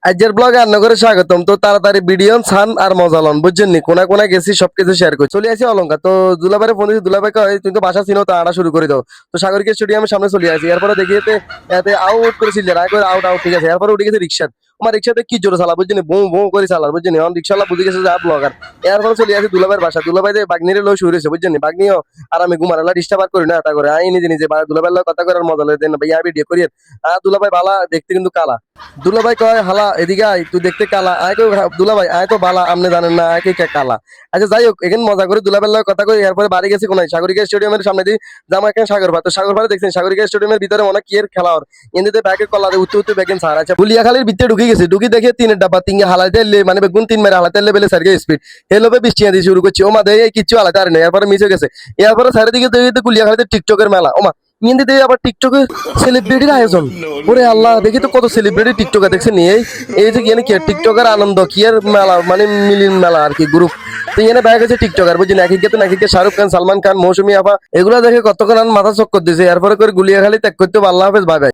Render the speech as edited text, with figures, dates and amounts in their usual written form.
আজকের ব্লগে রান্নাঘরে স্বাগতম। তো তাড়াতাড়ি ভিডিও ছান আর মজা লন, বুঝছেন নি? কোনা কোনা গেছি সবকিছু শেয়ার করি। চলে আসি অলঙ্কা। তো দুলাভাইরে ফোন দিয়েছি, দুলাভাই কয় তুমি তো বাসা চিনো, তো আড়া শুরু করে দাও। তো সাগরিকা স্টেডিয়ামের সামনে চলে আসি। এরপরে দেখি এতে আউট করেছিল, আউট আউট, ঠিক আছে। এরপরে উঠে গেছে রিক্সা। আমার রিক্সাতে কি জোরে চালা, বুঝছেন? বউ বউ করে চালা, বুঝছেন? এখন রিক্সাওয়ালা বুঝে গেছে যে ব্লগার। এরপরে চলে আসি দুলাভাইয়ের বাসা। দুলাভাই বাগনিরে লো শুরু হয়েছে, বুঝছেন? বাগনিও আর আমি ঘুমারা ডিস্টার্ব করি না, তা করে আই নিজে নিজে দুলাভাইয়ের লোক কথা করার মজা লাগে ভাইয়া ভিডিও করি। দুলাভাই বালা দেখতে কিন্তু কালা। দুলাভাই কয় হালা এদিকে আয়, তুই দেখতে কালা। আয় কই দুলাভাই আয় তো বালা, আপনি জানেন না আয় কে কালা। আচ্ছা যাই হোক, এখানে মজা করে দুলাভাইয়ের লগে কথা কই। এরপরে বাড়ি গেছি কোনায় সাগরিকা স্টেডিয়ামের সামনে দিয়ে জামা এখানে সাগর ভাত। তো সাগর ভাত দেখছেন সাগরিকা স্টেডিয়ামের ভিতরে অনেক কি এর খেলা ওর এমনিতে ব্যাগে কলা দিয়ে উত্তর উত্তর ব্যাগেন সার। আচ্ছা বুলিয়াখালীর ভিতরে ঢুকে গেছে, ঢুকি দেখে তিনের ডাব্বা তিনগে হালাইতে মানে বেগুন তিন মেরে হালাইতে লেভেলে সার্গে স্পিড হেলোবে বৃষ্টি দিয়ে শুরু করছি। ওমা দেয় কিচ্ছু আলাদা আর নেই। এরপরে মিশে গেছে। এরপরে চারিদিকে দেখি গুলিয়াখালীতে টিকটকের মেলা। ওমা ইন্দিতে আবার টিকটকে সেলিব্রিটির আয়োজন। ওরে আল্লাহ, দেখি তো কত সেলিব্রিটি টিকটকে দেখছেন। এই যে কি টিকটকের আনন্দ কি এর মেলা, মানে মিলিন মেলা আর কি গ্রুপ। তো এখানে ব্যাগ আছে টিকটকার, বুঝছেন? একে তো নাকি শাহরুখ খান, সালমান খান, মৌসুমী আপা, এগুলো দেখে কতক্ষণ মাথা চক্কর দিয়েছে। এরপরে করে গুলিয়াখালী ত্যাগ করতে আল্লাহ হাফেজ, বাই বাই।